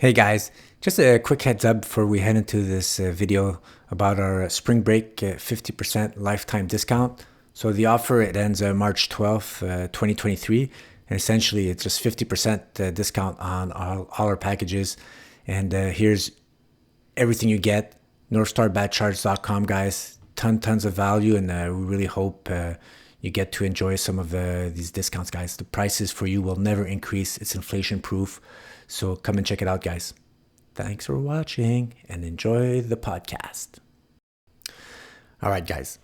Hey guys, just a quick heads up before we head into this video about our spring break 50% lifetime discount. So the offer, it ends March 12th, 2023, and essentially it's just 50% discount on all our packages. And here's everything you get. NorthStarBadCharts.com, guys. Tons of value, and we really hope you get to enjoy some of these discounts, guys. The prices for you will never increase. It's inflation proof. So come and check it out, guys. Thanks for watching and enjoy the podcast. All right, guys.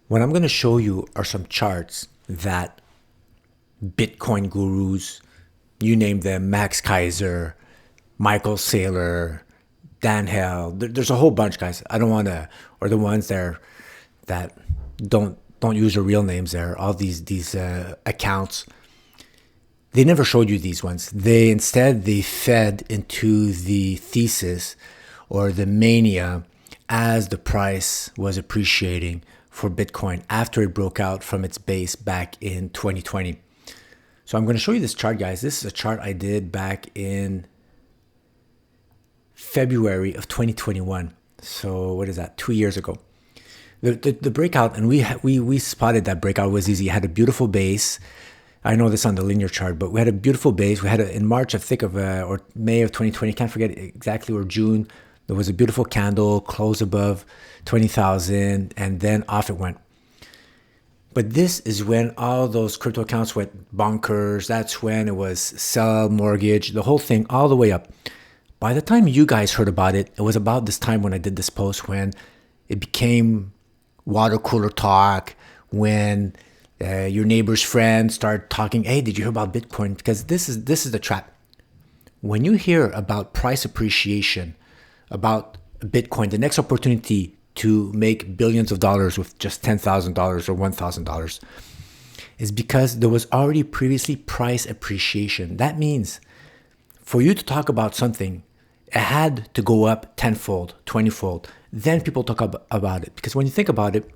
What I'm going to show you are some charts that Bitcoin gurus, you name them, Max Kaiser, Michael Saylor, Dan Hell. There's a whole bunch, guys. I don't want to, or the ones there that don't use their real names there. All these accounts, they never showed you these ones. They fed into the thesis or the mania as the price was appreciating for Bitcoin after it broke out from its base back in 2020. So I'm going to show you this chart, guys. This is a chart I did back in February of 2021. So what is that? 2 years ago. The breakout, and we spotted that breakout was easy. It had a beautiful base. I know this on the linear chart, but we had a beautiful base. We had in March, I think or May of 2020, can't forget exactly, or June. There was a beautiful candle, close above 20,000, and then off it went. But this is when all those crypto accounts went bonkers. That's when it was sell, mortgage, the whole thing, all the way up. By the time you guys heard about it, it was about this time when I did this post, when it became water cooler talk, when your neighbor's friend started talking, hey, did you hear about Bitcoin? Because this is the trap. When you hear about price appreciation, about Bitcoin, the next opportunity to make billions of dollars with just $10,000 or $1,000 is because there was already previously price appreciation. That means for you to talk about something, it had to go up tenfold, 20-fold. Then people talk about it. Because when you think about it,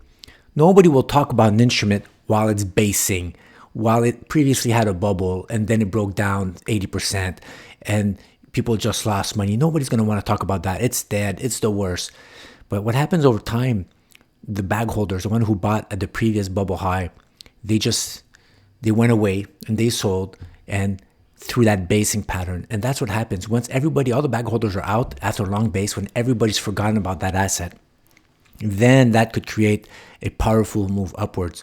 nobody will talk about an instrument while it's basing, while it previously had a bubble and then it broke down 80% and people just lost money. Nobody's going to want to talk about that. It's dead. It's the worst. But what happens over time, the bag holders, the one who bought at the previous bubble high, they went away and they sold, and through that basing pattern. And that's what happens. Once all the bag holders are out after a long base, when everybody's forgotten about that asset, then that could create a powerful move upwards.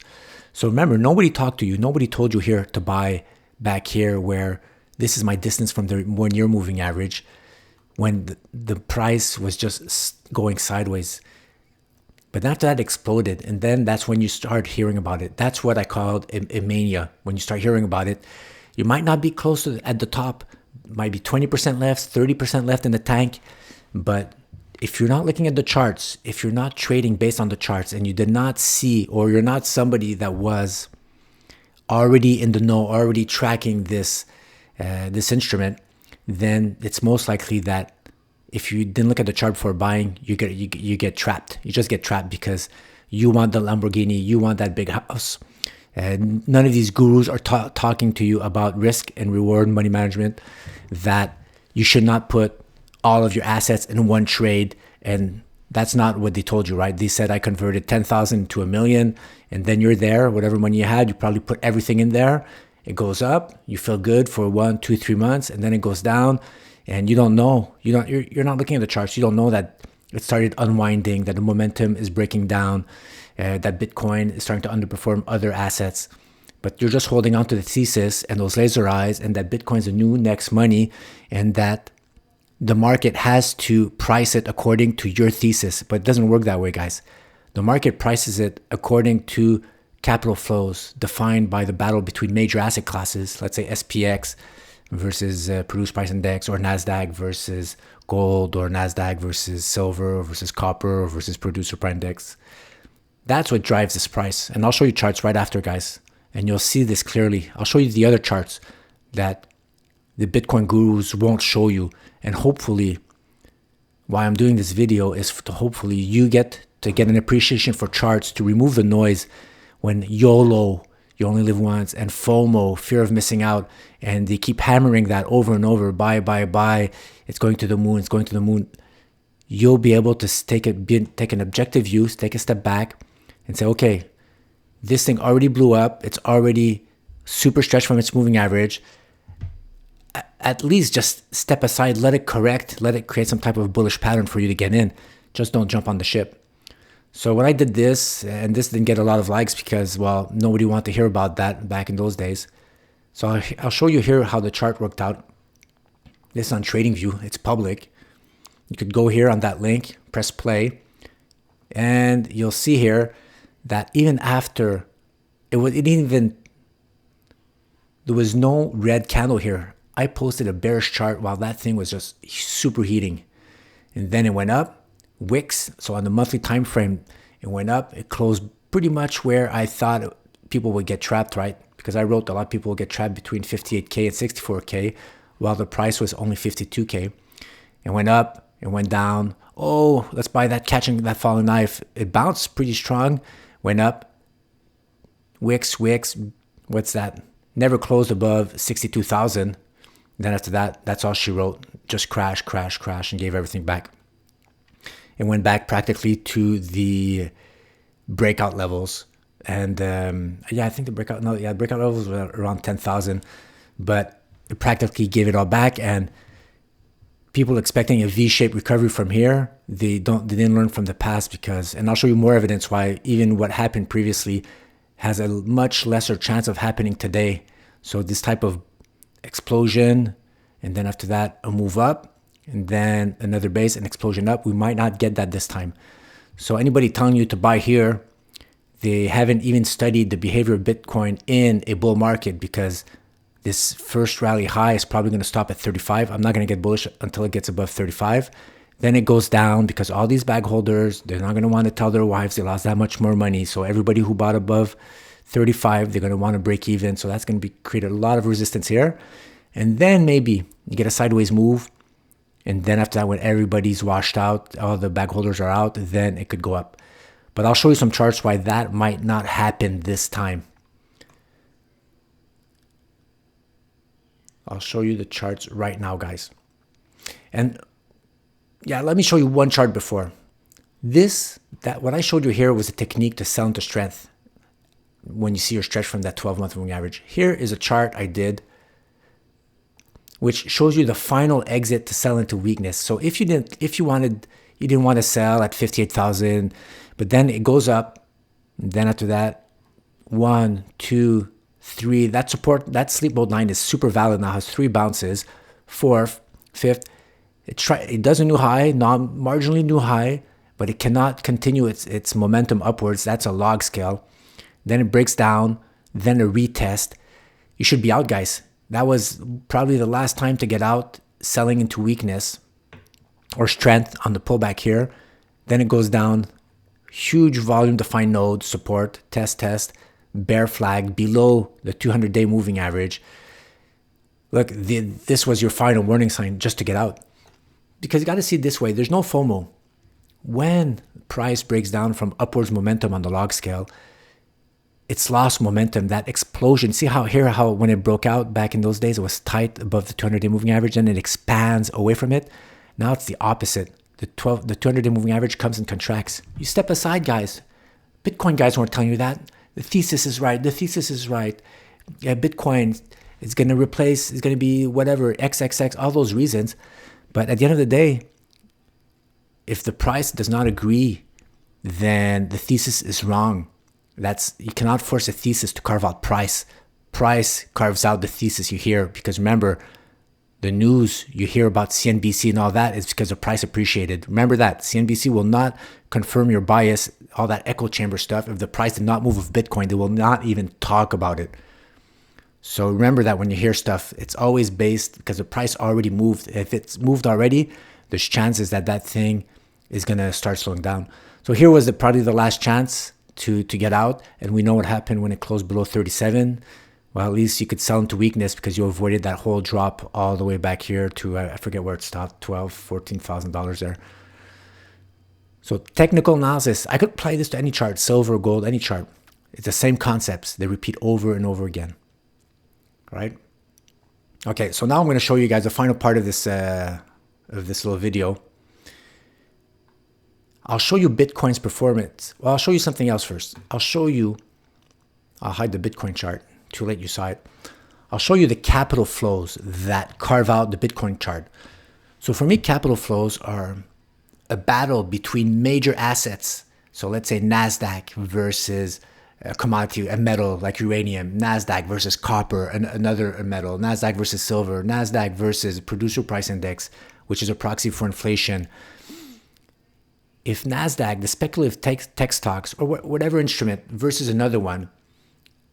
So remember, nobody talked to you. Nobody told you here to buy back here where this is my distance from the 1 year moving average, when the price was just going sideways. But after that exploded, and then that's when you start hearing about it. That's what I called a mania. When you start hearing about it, you might not be close to at the top, might be 20% left, 30% left in the tank. But if you're not looking at the charts, if you're not trading based on the charts, and you did not see, or you're not somebody that was already in the know, already tracking this instrument, then it's most likely that if you didn't look at the chart before buying, you get trapped. You just get trapped because you want the Lamborghini, you want that big house. And none of these gurus are talking to you about risk and reward money management, that you should not put all of your assets in one trade. And that's not what they told you, right? They said I converted 10,000 to $1 million, and then you're there. Whatever money you had, you probably put everything in there. It goes up, you feel good for 1, 2, 3 months, and then it goes down, and you don't know. You're not looking at the charts. You don't know that it started unwinding, that the momentum is breaking down, that Bitcoin is starting to underperform other assets. But you're just holding on to the thesis and those laser eyes, and that Bitcoin's the new next money, and that the market has to price it according to your thesis. But it doesn't work that way, guys. The market prices it according to capital flows defined by the battle between major asset classes. Let's say SPX versus Producer Price Index, or NASDAQ versus gold, or NASDAQ versus silver, or versus copper, or versus Producer Price Index. That's what drives this price. And I'll show you charts right after, guys, and you'll see this clearly. I'll show you the other charts that the Bitcoin gurus won't show you. And hopefully, why I'm doing this video is to hopefully you get an appreciation for charts, to remove the noise when YOLO you only live once, and FOMO, fear of missing out. And they keep hammering that over and over, buy. It's going to the moon, it's going to the moon. You'll be able to take an objective view, take a step back and say, okay, this thing already blew up. It's already super stretched from its moving average. At least just step aside, let it correct, let it create some type of bullish pattern for you to get in. Just don't jump on the ship. So when I did this, and this didn't get a lot of likes because, well, nobody wanted to hear about that back in those days. So I'll show you here how the chart worked out. This is on TradingView. It's public. You could go here on that link, press play, and you'll see here that even after there was no red candle here. I posted a bearish chart while that thing was just super heating, and then it went up. Wicks, so on the monthly time frame, it went up. It closed pretty much where I thought people would get trapped, right? Because I wrote a lot of people will get trapped between 58K and 64K, while the price was only 52K. It went up, it went down. Oh, let's buy that, catching that falling knife. It bounced pretty strong, went up. Wicks, what's that? Never closed above 62,000. Then after that, that's all she wrote. Just crash, and gave everything back. It went back practically to the breakout levels. And I think the breakout levels were around 10,000. But it practically gave it all back. And people expecting a V-shaped recovery from here, they didn't learn from the past because, and I'll show you more evidence why even what happened previously has a much lesser chance of happening today. So this type of explosion, and then after that, a move up, and then another base, an explosion up. We might not get that this time. So anybody telling you to buy here, they haven't even studied the behavior of Bitcoin in a bull market, because this first rally high is probably going to stop at 35. I'm not going to get bullish until it gets above 35. Then it goes down because all these bag holders, they're not going to want to tell their wives they lost that much more money. So everybody who bought above 35, they're going to want to break even. So that's going to create a lot of resistance here. And then maybe you get a sideways move. And then after that, when everybody's washed out, all the bag holders are out, then it could go up. But I'll show you some charts why that might not happen this time. I'll show you the charts right now, guys. And yeah, let me show you one chart before. What I showed you here was a technique to sell into strength when you see your stretch from that 12-month moving average. Here is a chart I did which shows you the final exit to sell into weakness. So if you didn't want to sell at 58,000, but then it goes up, and then after that, 1, 2, 3, that support, that sleep mode 9 is super valid now, has 3 bounces, 4th, 5th, it does a new high, marginally new high, but it cannot continue its momentum upwards. That's a log scale. Then it breaks down, then a retest. You should be out, guys. That was probably the last time to get out, selling into weakness or strength on the pullback here. Then it goes down, huge volume defined node, support, test, bear flag below the 200-day moving average. Look, this was your final warning sign just to get out. Because you got to see it this way. There's no FOMO. When price breaks down from upwards momentum on the log scale, it's lost momentum, that explosion. See how when it broke out back in those days, it was tight above the 200-day moving average and it expands away from it. Now it's the opposite. The 200-day moving average comes and contracts. You step aside, guys. Bitcoin guys weren't telling you that. The thesis is right. Yeah, Bitcoin is going to be whatever, XXX, all those reasons. But at the end of the day, if the price does not agree, then the thesis is wrong. You cannot force a thesis to carve out price. Price carves out the thesis you hear, because remember, the news you hear about CNBC and all that is because the price appreciated. Remember that. CNBC will not confirm your bias, all that echo chamber stuff. If the price did not move with Bitcoin, they will not even talk about it. So remember that when you hear stuff, it's always based because the price already moved. If it's moved already, there's chances that thing is going to start slowing down. So here was probably the last chance to get out, and we know what happened when it closed below 37. Well, at least you could sell into weakness because you avoided that whole drop all the way back here to I forget where it stopped, $14,000 there. So technical analysis, I could apply this to any chart, silver, gold, any chart. It's the same concepts. They repeat over and over again, right? Okay, so now I'm going to show you guys the final part of this little video. I'll show you Bitcoin's performance. Well, I'll show you something else first. I'll hide the Bitcoin chart. Too late, you saw it. I'll show you the capital flows that carve out the Bitcoin chart. So for me, capital flows are a battle between major assets. So let's say NASDAQ versus a commodity, a metal like uranium, NASDAQ versus copper, another metal, NASDAQ versus silver, NASDAQ versus producer price index, which is a proxy for inflation. If NASDAQ, the speculative tech stocks, or whatever instrument versus another one,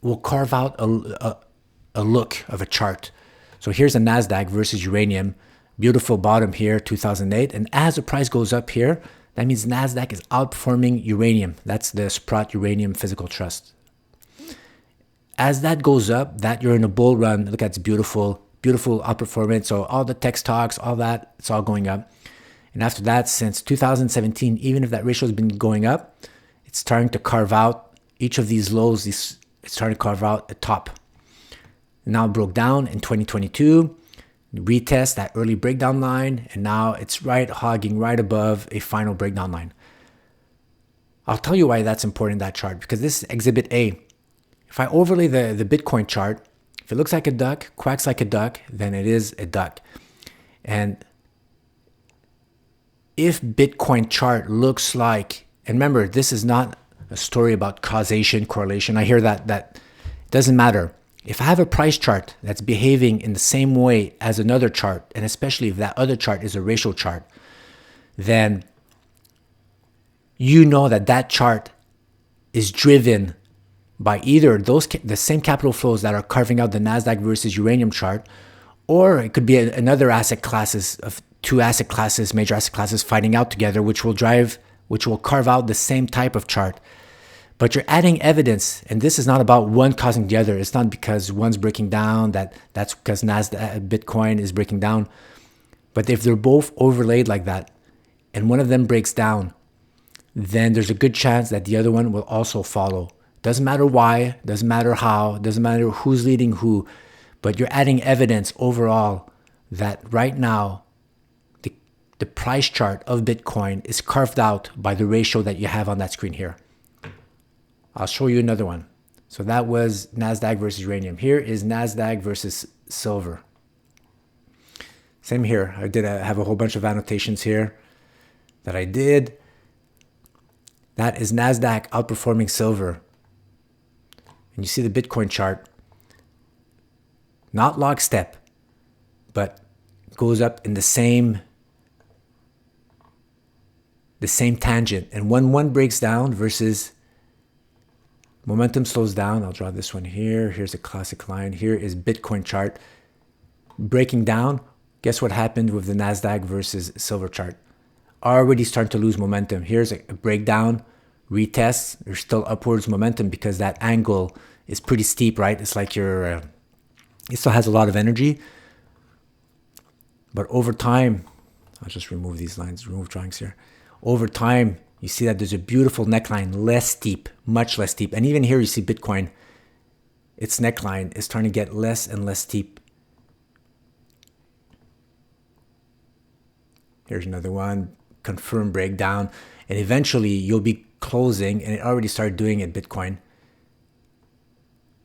will carve out a look of a chart. So here's a NASDAQ versus uranium, beautiful bottom here, 2008. And as the price goes up here, that means NASDAQ is outperforming uranium. That's the Sprott Uranium Physical Trust. As that goes up, that you're in a bull run. Look at this beautiful outperformance. So all the tech stocks, all that, it's all going up. And after that, since 2017, even if that ratio has been going up, it's starting to carve out each of these lows. It's starting to carve out a top. Now it broke down in 2022, retest that early breakdown line, and now it's hogging right above a final breakdown line. I'll tell you why that's important, that chart, because this is Exhibit A. If I overlay the Bitcoin chart, if it looks like a duck, quacks like a duck, then it is a duck. And if Bitcoin chart looks like, and remember, this is not a story about causation, correlation. I hear that it doesn't matter. If I have a price chart that's behaving in the same way as another chart, and especially if that other chart is a ratio chart, then you know that chart is driven by either the same capital flows that are carving out the NASDAQ versus uranium chart, or it could be another asset classes of two asset classes, major asset classes fighting out together, which will carve out the same type of chart. But you're adding evidence, and this is not about one causing the other. It's not because one's breaking down that's because Bitcoin is breaking down. But if they're both overlaid like that, and one of them breaks down, then there's a good chance that the other one will also follow. Doesn't matter why, doesn't matter how, doesn't matter who's leading who, but you're adding evidence overall that right now the price chart of Bitcoin is carved out by the ratio that you have on that screen here. I'll show you another one. So that was NASDAQ versus uranium. Here is NASDAQ versus silver. Same here. I have a whole bunch of annotations here that I did. That is NASDAQ outperforming silver. And you see the Bitcoin chart, not lockstep, but goes up in the same tangent. And when one breaks down versus momentum slows down, I'll draw this one here. Here's a classic line. Here is Bitcoin chart breaking down. Guess what happened with the NASDAQ versus silver chart? Already starting to lose momentum. Here's a breakdown, retest. There's still upwards momentum because that angle is pretty steep, right? It's like it still has a lot of energy. But over time, I'll just remove these lines, remove drawings here. Over time, you see that there's a beautiful neckline, less steep, much less steep. And even here you see Bitcoin, its neckline is starting to get less and less steep. Here's another one, confirmed breakdown. And eventually you'll be closing, and it already started doing it, Bitcoin,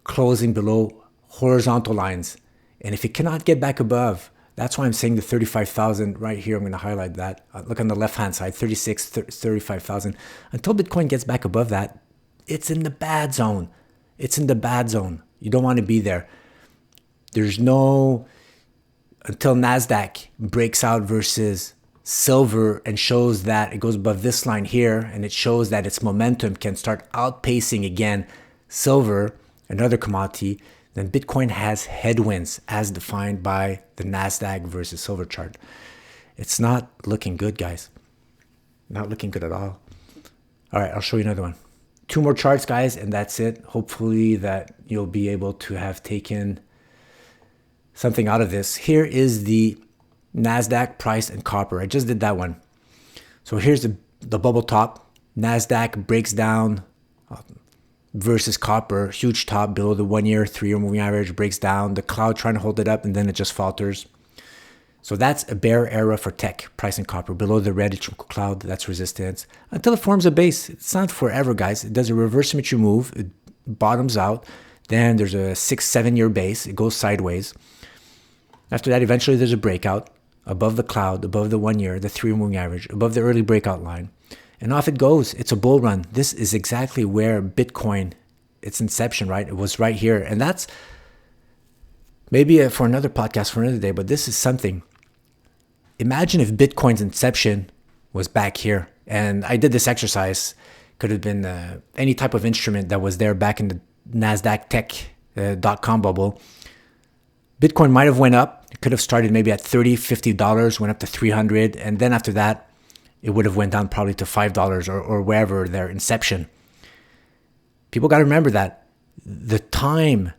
closing below horizontal lines. And if it cannot get back above, that's why I'm saying the 35,000 right here. I'm going to highlight that. Look on the left-hand side, 35,000. Until Bitcoin gets back above that, it's in the bad zone. It's in the bad zone. You don't want to be there. Until NASDAQ breaks out versus silver and shows that it goes above this line here, and it shows that its momentum can start outpacing again silver, another commodity, then Bitcoin has headwinds as defined by the NASDAQ versus silver chart. It's not looking good, guys. Not looking good at all. All right, I'll show you another one. 2 more charts, guys, and that's it. Hopefully that you'll be able to have taken something out of this. Here is the NASDAQ price and copper. I just did that one. So here's the bubble top. NASDAQ breaks down, versus copper, huge top below the 1 year, 3 year moving average, breaks down, the cloud trying to hold it up, and then it just falters. So that's a bear era for tech, price in copper, below the red Ichimoku cloud, that's resistance, until it forms a base. It's not forever, guys. It does a reverse symmetry move, it bottoms out, then there's a 6-7 year base, it goes sideways. After that, eventually there's a breakout above the cloud, above the 1 year, the 3 year moving average, above the early breakout line, and off it goes. It's a bull run. This is exactly where Bitcoin, its inception, right? It was right here. And that's maybe for another podcast for another day, but this is something. Imagine if Bitcoin's inception was back here. And I did this exercise. Could have been any type of instrument that was there back in the NASDAQ tech .com bubble. Bitcoin might have went up. It could have started maybe at $30, $50, went up to 300. And then after that, it would have went down probably to $5 or wherever their inception. People got to remember that the time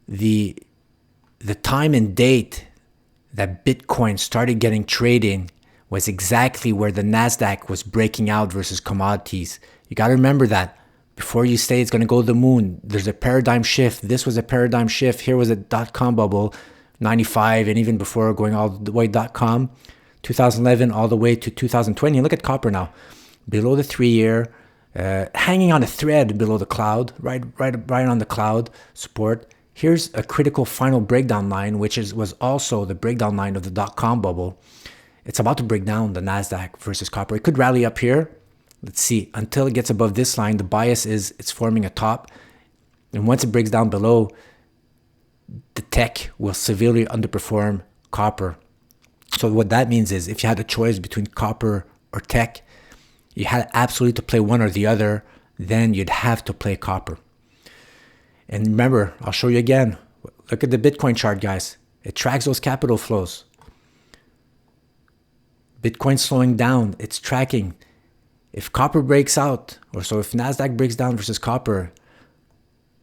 and date that Bitcoin started getting trading was exactly where the NASDAQ was breaking out versus commodities. You got to remember that. Before you say it's going to go to the moon, there's a paradigm shift. This was a paradigm shift. Here was a .com bubble, 95, and even before going all the way .com, 2011 all the way to 2020. And look at copper now, below the 3 year, hanging on a thread below the cloud, right on the cloud support. Here's a critical final breakdown line, which was also the breakdown line of the .com bubble. It's about to break down the NASDAQ versus copper. It could rally up here. Let's see. Until it gets above this line, the bias is it's forming a top. And once it breaks down below, the tech will severely underperform copper. So what that means is if you had a choice between copper or tech, you had absolutely to play one or the other, then you'd have to play copper. And remember, I'll show you again. Look at the Bitcoin chart, guys. It tracks those capital flows. Bitcoin slowing down. It's tracking. If copper breaks out, or so if NASDAQ breaks down versus copper,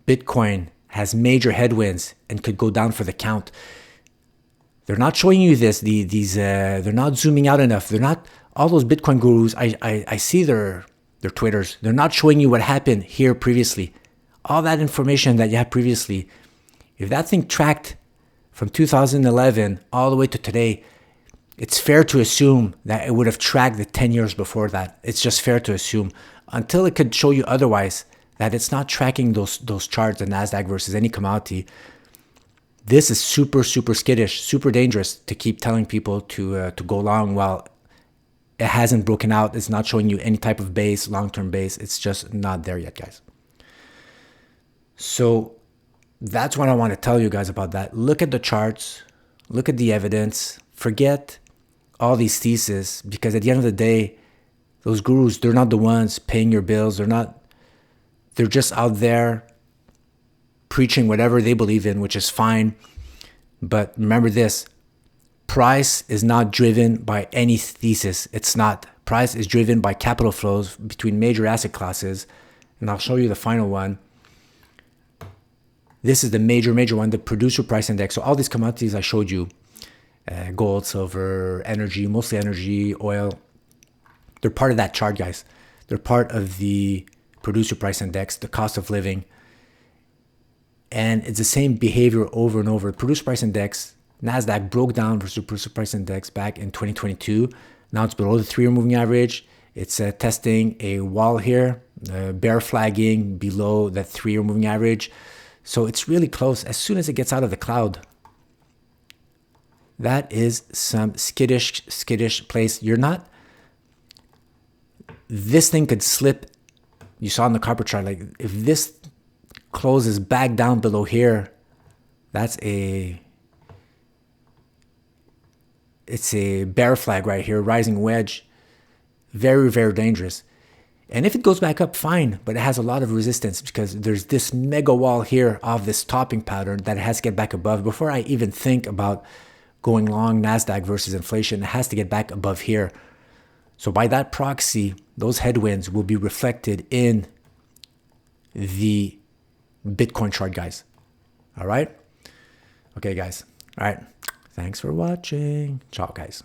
Bitcoin has major headwinds and could go down for the count. They're not showing you this. They're not zooming out enough. They're not, all those Bitcoin gurus, I see their Twitters. They're not showing you what happened here previously. All that information that you had previously, if that thing tracked from 2011 all the way to today, it's fair to assume that it would have tracked the 10 years before that. It's just fair to assume until it could show you otherwise that it's not tracking those charts, the NASDAQ versus any commodity. This is super, super skittish, super dangerous to keep telling people to go long while it hasn't broken out. It's not showing you any type of base, long-term base. It's just not there yet, guys. So that's what I want to tell you guys about that. Look at the charts, look at the evidence, forget all these theses, because at the end of the day, those gurus, they're not the ones paying your bills. They're just out there preaching whatever they believe in, which is fine. But remember this, price is not driven by any thesis. It's not. Price is driven by capital flows between major asset classes. And I'll show you the final one. This is the major one, the producer price index. So all these commodities I showed you, gold, silver, energy, mostly energy, oil, they're part of that chart, guys. They're part of the producer price index, the cost of living. And it's the same behavior over and over. Producer price index, NASDAQ broke down versus the producer price index back in 2022. Now it's below the 3 year moving average. It's testing a wall here, bear flagging below that 3 year moving average. So it's really close. As soon as it gets out of the cloud, that is some skittish place. This thing could slip. You saw in the copper chart, like if this closes back down below here, it's a bear flag right here, rising wedge. Very, very dangerous. And if it goes back up, fine, but it has a lot of resistance because there's this mega wall here of this topping pattern that it has to get back above. Before I even think about going long NASDAQ versus inflation, it has to get back above here. So by that proxy, those headwinds will be reflected in the Bitcoin chart, guys. All right? Okay, guys. All right. Thanks for watching. Ciao, guys.